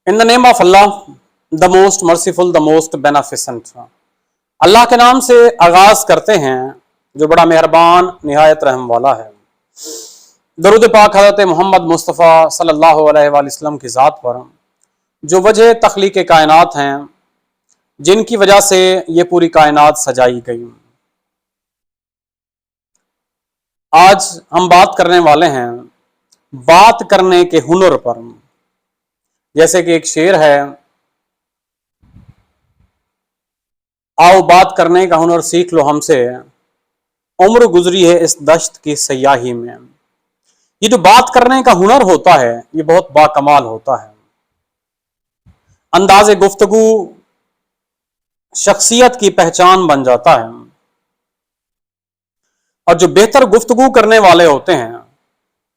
In the name of Allah, the most merciful, the most beneficent. Allah के नाम से आगाज करते हैं जो बड़ा मेहरबान निहायत रहम वाला है। दरूद पाक हज़रत मोहम्मद मुस्तफ़ा सल्लल्लाहु अलैहि वसल्लम की ज़ात पर, जो वजह तख्लीक़ कायनात हैं, जिनकी वजह से ये पूरी कायनात सजाई गई। आज हम बात करने वाले हैं बात करने के हुनर पर। जैसे कि एक शेर है, आओ बात करने का हुनर सीख लो हमसे, उम्र गुजरी है इस दश्त की सयाही में। ये जो बात करने का हुनर होता है ये बहुत बाकमाल होता है। अंदाज़े गुफ्तगू शख्सियत की पहचान बन जाता है। और जो बेहतर गुफ्तगू करने वाले होते हैं,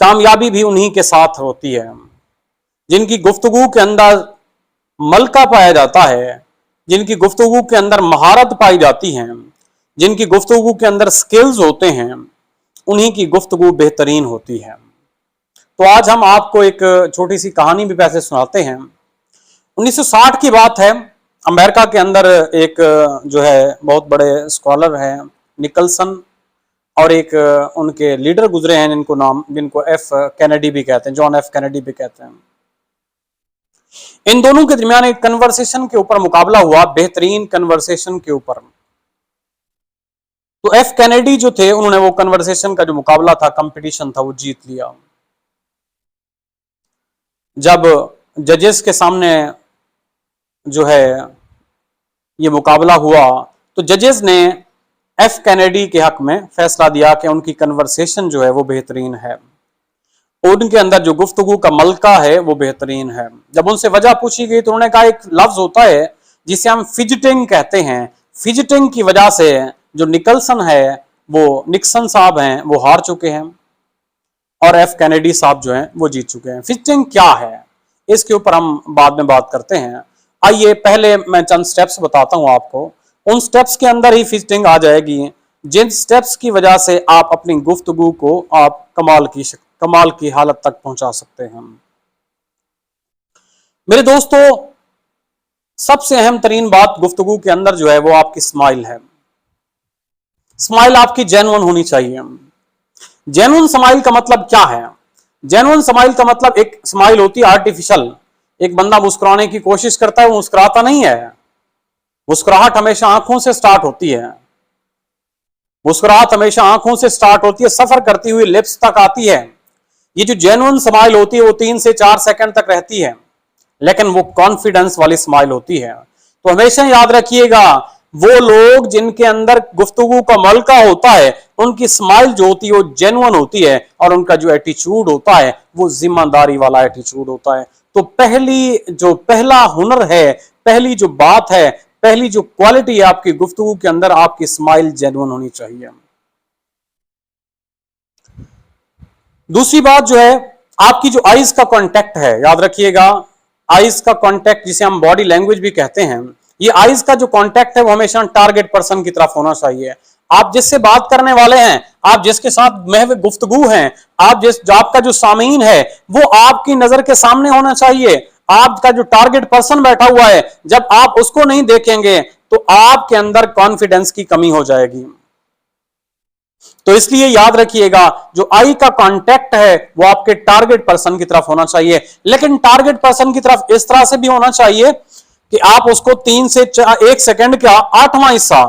कामयाबी भी उन्हीं के साथ होती है। जिनकी गुफ्तगू के अंदर मलका पाया जाता है, जिनकी गुफ्तगू के अंदर महारत पाई जाती है, जिनकी गुफ्तगू के अंदर स्किल्स होते हैं, उन्हीं की गुफ्तगू बेहतरीन होती है। तो आज हम आपको एक छोटी सी कहानी भी वैसे सुनाते हैं। 1960 की बात है। अमेरिका के अंदर एक जो है बहुत बड़े स्कॉलर हैं निकलसन, और एक उनके लीडर गुजरे हैं जिनको एफ कैनेडी भी कहते हैं, जॉन एफ कैनेडी भी कहते हैं। इन दोनों के दरमियान एक कन्वर्सेशन के ऊपर मुकाबला हुआ, बेहतरीन कन्वर्सेशन के ऊपर। तो एफ कैनेडी जो थे, उन्होंने वो कन्वर्सेशन का जो मुकाबला था, कंपटीशन था, वो जीत लिया। जब जजेस के सामने जो है ये मुकाबला हुआ, तो जजेस ने एफ कैनेडी के हक में फैसला दिया कि उनकी कन्वर्सेशन जो है वो बेहतरीन है, उनके अंदर जो गुफ्तगू का मलका है वो बेहतरीन है। जब उनसे वजह पूछी गई तो उन्होंने कहा एक लफ्ज होता है जिसे हम फिजिटिंग कहते हैं। फिजिटिंग की वजह से जो निकलसन है, वो निक्सन साहब हैं, वो हार चुके हैं, और एफ कैनेडी साहब जो हैं वो जीत चुके हैं। फिजिटिंग क्या है इसके ऊपर हम बाद में बात करते हैं। आइए पहले मैं चंद स्टेप्स बताता हूं आपको, उन स्टेप्स के अंदर ही फिजिटिंग आ जाएगी, जिन स्टेप्स की वजह से आप अपनी गुफ्तगू को आप कमाल की हालत तक पहुंचा सकते हैं। मेरे दोस्तों, सबसे अहम तरीन बात गुफ्तगू के अंदर जो है वो आपकी स्माइल है। स्माइल आपकी जेन्युइन होनी चाहिए। जेन्युइन स्माइल का मतलब क्या है? जेन्युइन स्माइल का मतलब, एक स्माइल होती है आर्टिफिशियल। एक बंदा मुस्कुराने की कोशिश करता है, वो मुस्कुराता नहीं है। मुस्कुराहट हमेशा आंखों से स्टार्ट होती है। मुस्कुराहट हमेशा आंखों से स्टार्ट होती है, सफर करती हुई लिप्स तक आती है। ये जो जेन्युइन स्माइल होती है वो 3 से 4 सेकंड तक रहती है, लेकिन वो कॉन्फिडेंस वाली स्माइल होती है। तो हमेशा याद रखिएगा, वो लोग जिनके अंदर गुफ्तगू का मलका होता है, उनकी स्माइल जो होती है वो जेन्युइन होती है, और उनका जो एटीट्यूड होता है वो जिम्मेदारी वाला एटीट्यूड होता है। तो पहला हुनर है, पहली जो बात है, पहली जो क्वालिटी है आपकी गुफ्तगू के अंदर, आपकी स्माइल जेन्युइन होनी चाहिए। दूसरी बात जो है, आपकी जो आईज का कांटेक्ट है, याद रखिएगा, आईज का कांटेक्ट जिसे हम बॉडी लैंग्वेज भी कहते हैं, ये आईज का जो कांटेक्ट है वो हमेशा टारगेट पर्सन की तरफ होना चाहिए। आप जिससे बात करने वाले हैं, आप जिसके साथ महव गुफ्तगू हैं, आपका जो सामीन है वो आपकी नजर के सामने होना चाहिए। आपका जो टारगेट पर्सन बैठा हुआ है, जब आप उसको नहीं देखेंगे तो आपके अंदर कॉन्फिडेंस की कमी हो जाएगी। तो इसलिए याद रखिएगा, जो आई का कांटेक्ट है वो आपके टारगेट पर्सन की तरफ होना चाहिए, लेकिन टारगेट पर्सन की तरफ इस तरह से भी होना चाहिए कि आप उसको 1 सेकंड का 8वां हिस्सा,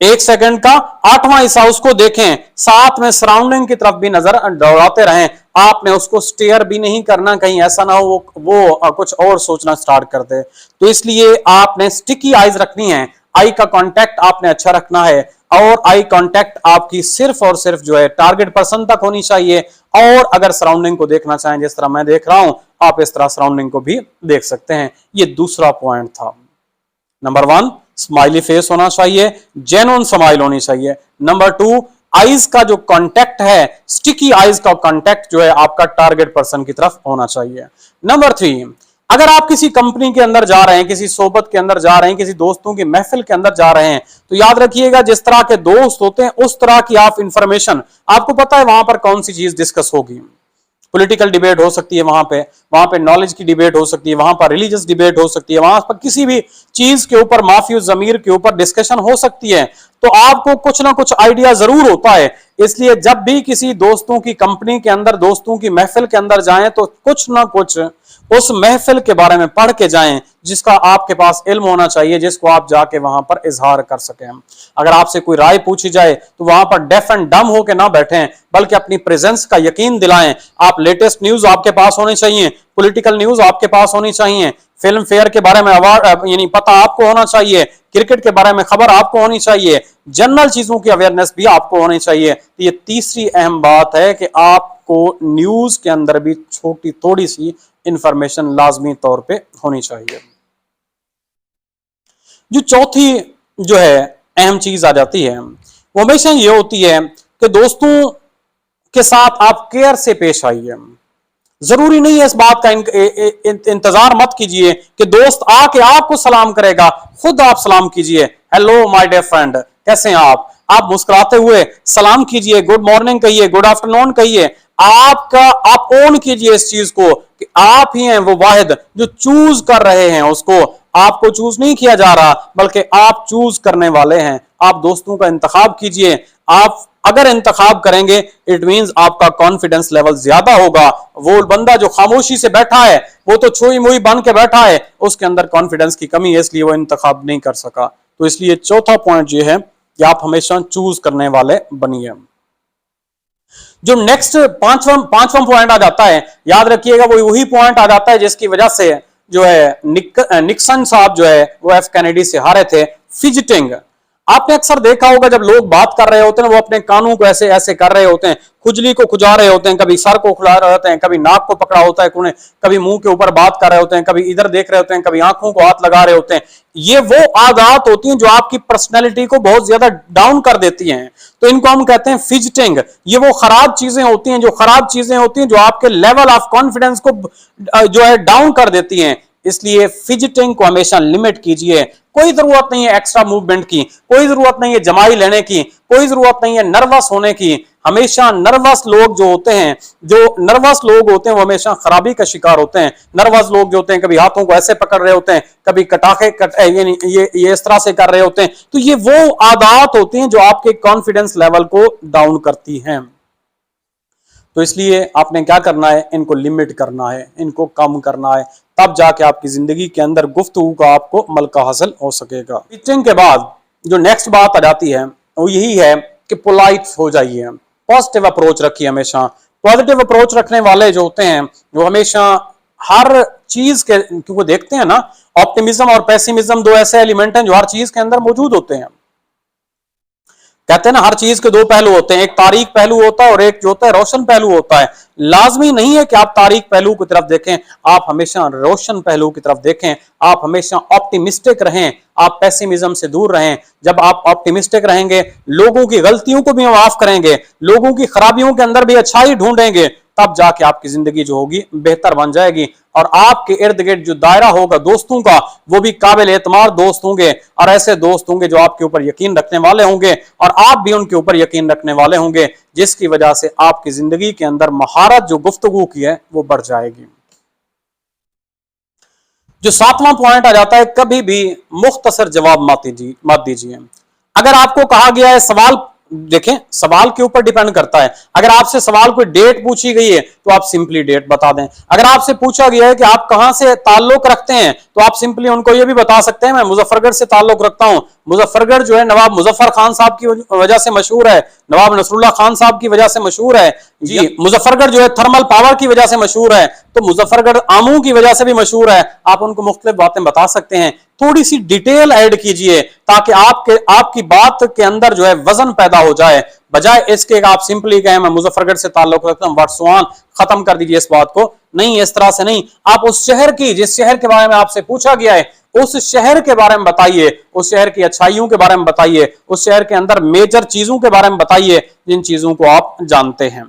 1 सेकंड का 8वां हिस्सा उसको देखें, साथ में सराउंडिंग की तरफ भी नजर दौड़ाते रहें। आपने उसको स्टेयर भी नहीं करना, कहीं ऐसा ना हो वो कुछ और सोचना स्टार्ट कर दे। तो इसलिए आपने स्टिकी आईज रखनी है, आई का कांटेक्ट आपने अच्छा रखना है, और आई कांटेक्ट आपकी सिर्फ और सिर्फ जो है टारगेट पर्सन तक होनी चाहिए। और अगर सराउंडिंग को देखना चाहें, जिस तरह मैं देख रहा हूं, आप इस तरह सराउंडिंग को भी देख सकते हैं। ये दूसरा पॉइंट था। नंबर 1, स्माइली फेस होना चाहिए, जेन्युइन स्माइल होनी चाहिए। नंबर 2, आईज का जो कांटेक्ट है, स्टिकी आईज का कांटेक्ट जो है आपका टारगेट पर्सन की तरफ होना चाहिए। नंबर 3, अगर आप किसी कंपनी के अंदर जा रहे हैं, किसी सोबत के अंदर जा रहे हैं, किसी दोस्तों की महफिल के अंदर जा रहे हैं, तो याद रखिएगा, जिस तरह के दोस्त होते हैं उस तरह की आप इंफॉर्मेशन, आपको पता है वहां पर कौन सी चीज डिस्कस होगी। पॉलिटिकल डिबेट हो सकती है वहां पे, वहां पे नॉलेज की डिबेट हो सकती है, वहां पर रिलीजियस डिबेट हो सकती है, वहां पर किसी भी चीज के ऊपर माफी जमीर के ऊपर डिस्कशन हो सकती है। तो आपको कुछ ना कुछ आइडिया जरूर होता है। इसलिए जब भी किसी दोस्तों की कंपनी के अंदर, दोस्तों की महफिल के अंदर जाएं तो कुछ ना कुछ उस महफिल के बारे में पढ़ के जाएं जिसका आपके पास इल्म होना चाहिए, जिसको आप जाके वहां पर इजहार कर सकें। अगर आपसे कोई राय पूछी जाए तो वहां पर डेफ एंड डम होकर ना बैठें, बल्कि अपनी प्रेजेंस का यकीन दिलाएं। आप लेटेस्ट न्यूज आपके पास होनी चाहिए, पॉलिटिकल न्यूज आपके पास होनी चाहिए, फिल्म फेयर के बारे में अवार्ड यानी पता आपको होना चाहिए, क्रिकेट के बारे में खबर आपको होनी चाहिए, जनरल चीजों की अवेयरनेस भी आपको होनी चाहिए। तो ये तीसरी अहम बात है कि आपको न्यूज के अंदर भी छोटी थोड़ी सी इंफॉर्मेशन लाजमी तौर पे होनी चाहिए। जो चौथी जो है अहम चीज आ जाती है वो हमेशा ये होती है कि दोस्तों के साथ आप केयर से पेश आइए। जरूरी नहीं है इस बात का इंतजार मत कीजिए कि दोस्त आके आपको सलाम करेगा, खुद आप सलाम कीजिए। हेलो माय डियर फ्रेंड, कैसे हैं आप मुस्कुराते हुए सलाम कीजिए, गुड मॉर्निंग कहिए, गुड आफ्टरनून कहिए। आप ओन कीजिए इस चीज को कि आप ही हैं वो वाहिद जो चूज कर रहे हैं उसको। आपको चूज नहीं किया जा रहा, बल्कि आप चूज करने वाले हैं। आप दोस्तों का इंतखाब कीजिए। आप अगर इंतखाब करेंगे इट मींस आपका कॉन्फिडेंस लेवल ज्यादा होगा। वो बंदा जो खामोशी से बैठा है, वो तो छुई मुई बन के बैठा है, उसके अंदर कॉन्फिडेंस की कमी है, इसलिए वो इंतखाब नहीं कर सका। तो इसलिए चौथा पॉइंट ये है कि आप हमेशा चूज करने वाले बनिए। जो नेक्स्ट पांचवा पॉइंट आ जाता है, याद रखिएगा, वो वही पॉइंट आ जाता है जिसकी वजह से जो है निक्सन साहब जो है वो एफ कैनेडी से हारे थे, फिजिटिंग। आपने अक्सर देखा होगा जब लोग बात कर रहे होते हैं वो अपने कानों को ऐसे ऐसे कर रहे होते हैं, खुजली को खुजा रहे होते हैं, कभी सर को खुला रहे होते हैं, कभी नाक को पकड़ा होता है उन्हें, कभी मुंह के ऊपर बात कर रहे होते हैं, कभी इधर देख रहे होते हैं, कभी आंखों को हाथ लगा रहे होते हैं। ये वो आदत होती हैं जो आपकी पर्सनैलिटी को बहुत ज्यादा डाउन कर देती हैं। तो इनको हम कहते हैं फिजिटिंग। ये वो खराब चीजें होती हैं जो आपके लेवल ऑफ कॉन्फिडेंस को जो है डाउन कर देती हैं। इसलिए फिजिटिंग को हमेशा लिमिट कीजिए। कोई जरूरत नहीं है एक्स्ट्रा मूवमेंट की, कोई जरूरत नहीं है जमाई लेने की, कोई जरूरत नहीं है नर्वस होने की। हमेशा नर्वस लोग जो होते हैं वो हमेशा खराबी का शिकार होते हैं। नर्वस लोग जो होते हैं कभी हाथों को ऐसे पकड़ रहे होते हैं, कभी ये इस तरह से कर रहे होते हैं। तो ये वो आदत होती हैं जो आपके कॉन्फिडेंस लेवल को डाउन करती हैं। तो इसलिए आपने क्या करना है, इनको लिमिट करना है, इनको कम करना है, तब जाके आपकी जिंदगी के अंदर गुफ्तगू का आपको मलका हासिल हो सकेगा। टीचिंग के बाद जो नेक्स्ट बात आ जाती है वो यही है कि पोलाइट हो जाइए, पॉजिटिव अप्रोच रखिए। हमेशा पॉजिटिव अप्रोच रखने वाले जो होते हैं वो हमेशा हर चीज के, क्योंकि देखते हैं ना, ऑप्टिमिज्म और पेसिमिज्म दो ऐसे एलिमेंट हैं जो हर चीज के अंदर मौजूद होते हैं। कहते हैं ना हर चीज के दो पहलू होते हैं, एक तारीक पहलू होता है और एक जो होता है रोशन पहलू होता है। लाजमी नहीं है कि आप तारीक पहलू की तरफ देखें, आप हमेशा रोशन पहलू की तरफ देखें। आप हमेशा ऑप्टिमिस्टिक रहें, आप पेसिमिज्म से दूर रहें। जब आप ऑप्टिमिस्टिक रहेंगे, लोगों की गलतियों को भी माफ करेंगे, लोगों की खराबियों के अंदर भी अच्छाई ढूंढेंगे, तब जाके आपकी जिंदगी जो होगी बेहतर बन जाएगी। और आपके इर्द गिर्द जो दायरा होगा दोस्तों का, वो भी काबिल एतमाद दोस्त होंगे और ऐसे दोस्त होंगे जो आपके ऊपर यकीन रखने वाले होंगे और आप भी उनके ऊपर यकीन रखने वाले होंगे, जिसकी वजह से आपकी जिंदगी के अंदर महारत जो गुफ्तगू की है वो बढ़ जाएगी। जो सातवां पॉइंट आ जाता है, कभी भी मुख्तसर जवाब मत दीजिए। अगर आपको कहा गया है सवाल, देखें सवाल के ऊपर डिपेंड करता है। अगर आपसे सवाल कोई डेट पूछी गई है तो आप सिंपली डेट बता दें। अगर आपसे पूछा गया है कि आप कहां से ताल्लुक रखते हैं तो आप सिंपली उनको यह भी बता सकते हैं मैं मुजफ्फरगढ़ से ताल्लुक रखता हूं। मुजफ्फरगढ़ जो है नवाब मुजफ्फर खान साहब की वजह से मशहूर है, नवाब नसरुल्लाह खान साहब की वजह से मशहूर है जी। मुजफ्फरगढ़ जो है थर्मल पावर की वजह से मशहूर है, तो मुजफ्फरगढ़ आमू की वजह से भी मशहूर है। आप उनको मुख्तलिफ बातें बता सकते हैं। थोड़ी सी डिटेल ऐड कीजिए ताकि आपकी बात के अंदर जो है वजन पैदा हो जाए। बजाय इसके आप सिंपली कहें मैं मुजफ्फरगढ़ से ताल्लुक रखता हूं, व्हाट्स ऑन, खत्म कर दीजिए इस बात को। नहीं, इस तरह से नहीं। आप उस शहर की, जिस शहर के बारे में आपसे पूछा गया है, उस शहर के बारे में बताइए, उस शहर की अच्छाइयों के बारे में बताइए, उस शहर के अंदर मेजर चीजों के बारे में बताइए जिन चीजों को आप जानते हैं।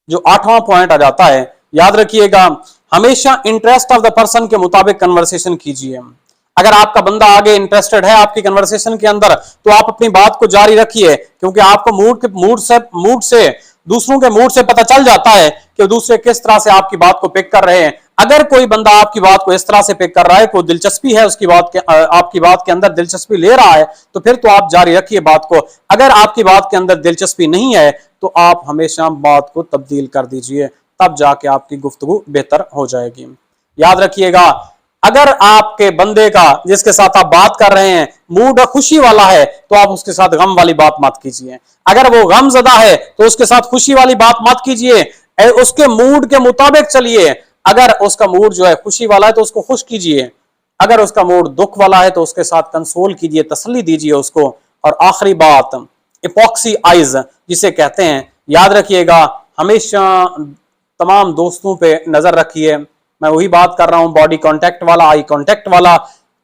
जो आठवां पॉइंट आ जाता है, याद रखिएगा, हमेशा इंटरेस्ट ऑफ द पर्सन के मुताबिक कन्वर्सेशन कीजिए। अगर आपका बंदा आगे इंटरेस्टेड है आपकी कन्वर्सेशन के अंदर तो आप अपनी बात को जारी रखिए, क्योंकि आपको मूड से दूसरों के मूड से पता चल जाता है कि दूसरे किस तरह से आपकी बात को पिक कर रहे हैं। अगर कोई बंदा आपकी बात को इस तरह से पिक कर रहा है, कोई दिलचस्पी है उसकी बात के, आपकी बात के अंदर दिलचस्पी ले रहा है, तो फिर तो आप जारी रखिए बात को। अगर आपकी बात के अंदर दिलचस्पी नहीं है तो आप हमेशा बात को तब्दील कर दीजिए, तब जाके आपकी गुफ्तगू बेहतर हो जाएगी। याद रखिएगा, अगर आपके बंदे का जिसके साथ आप बात कर रहे हैं मूड खुशी वाला है तो आप उसके साथ गम वाली बात मत कीजिए। अगर वो गम ज़दा है तो उसके साथ खुशी वाली बात मत कीजिए, उसके मूड के मुताबिक चलिए। अगर उसका मूड जो है खुशी वाला है तो उसको खुश कीजिए, अगर उसका मूड दुख वाला है तो उसके साथ कंसोल कीजिए, तसल्ली दीजिए उसको। और आखिरी बात, इपॉक्सी आइज जिसे कहते हैं, याद रखिएगा हमेशा तमाम दोस्तों पे नजर रखिए। मैं वही बात कर रहा हूं, बॉडी कांटेक्ट वाला, आई कांटेक्ट वाला।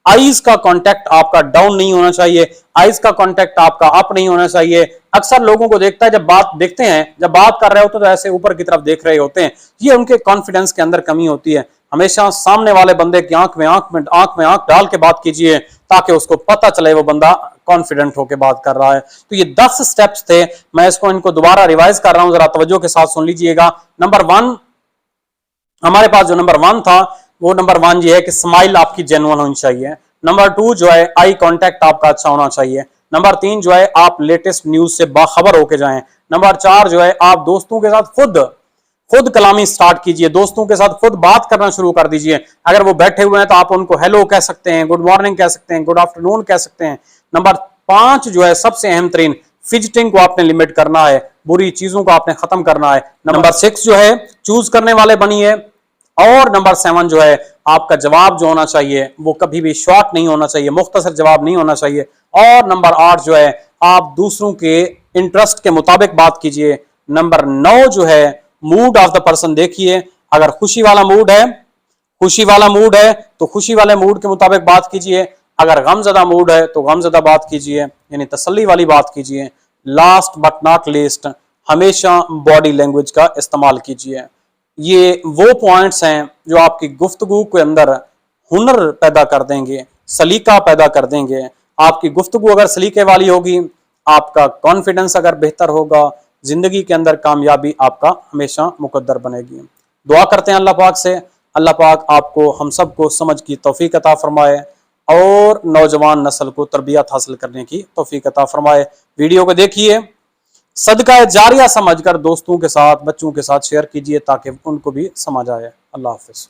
आईज का कांटेक्ट आपका डाउन नहीं होना चाहिए, आईज का कांटेक्ट आपका अप नहीं होना चाहिए। अक्सर लोगों को देखता है जब बात कर रहे होते तो ऐसे ऊपर की तरफ देख रहे होते हैं, ये उनके कॉन्फिडेंस के अंदर कमी होती है। हमेशा सामने वाले बंदे की आंख में आंख डाल के बात कीजिए ताकि उसको पता चले वो बंदा कॉन्फिडेंट होकर बात कर रहा है। तो ये 10 स्टेप्स थे, मैं इनको दोबारा रिवाइज कर रहा हूं, जरा तवज्जो के साथ सुन लीजिएगा। नंबर 1, हमारे पास जो नंबर 1 था वो नंबर 1 ये है कि स्माइल आपकी जेन्युइन होनी चाहिए। नंबर 2 जो है आई कांटेक्ट आपका अच्छा होना चाहिए। नंबर 3 जो है आप लेटेस्ट न्यूज से बाखबर होके जाएं। नंबर 4 जो है आप दोस्तों के साथ खुद कलामी स्टार्ट कीजिए, दोस्तों के साथ खुद बात करना शुरू कर दीजिए। अगर वो बैठे हुए हैं तो आप उनको हेलो कह सकते हैं, गुड मॉर्निंग कह सकते हैं, गुड आफ्टरनून कह सकते हैं। नंबर 5 जो है सबसे अहम तरीन, फिजिटिंग को आपने लिमिट करना है, बुरी चीजों को आपने खत्म करना है। नंबर 6 जो है चूज करने वाले बनिए। और नंबर 7 जो है आपका जवाब जो होना चाहिए वो कभी भी शॉर्ट नहीं होना चाहिए, मुख्तसर जवाब नहीं होना चाहिए। और नंबर 8 जो है आप दूसरों के इंटरेस्ट के मुताबिक बात कीजिए। नंबर 9 जो है मूड ऑफ द पर्सन देखिए, अगर खुशी वाला मूड है तो खुशी वाले मूड के मुताबिक बात कीजिए, अगर गमज़दा मूड है तो गमज़दा बात कीजिए, यानी तसल्ली वाली बात कीजिए। लास्ट बट नॉट लीस्ट, हमेशा बॉडी लैंग्वेज का इस्तेमाल कीजिए। ये वो पॉइंट्स हैं जो आपकी गुफ्तगू के अंदर हुनर पैदा कर देंगे, सलीका पैदा कर देंगे। आपकी गुफ्तगू अगर सलीके वाली होगी, आपका कॉन्फिडेंस अगर बेहतर होगा, जिंदगी के अंदर कामयाबी आपका हमेशा मुकद्दर बनेगी। दुआ करते हैं अल्लाह पाक से, अल्लाह पाक आपको हम सबको समझ की तौफीक अता फरमाए और नौजवान नस्ल को तरबियत हासिल करने की तौफीक अता फरमाए। वीडियो को देखिए, सदका जारिया समझकर दोस्तों के साथ, बच्चों के साथ शेयर कीजिए ताकि उनको भी समझ आए। अल्लाह हाफिज।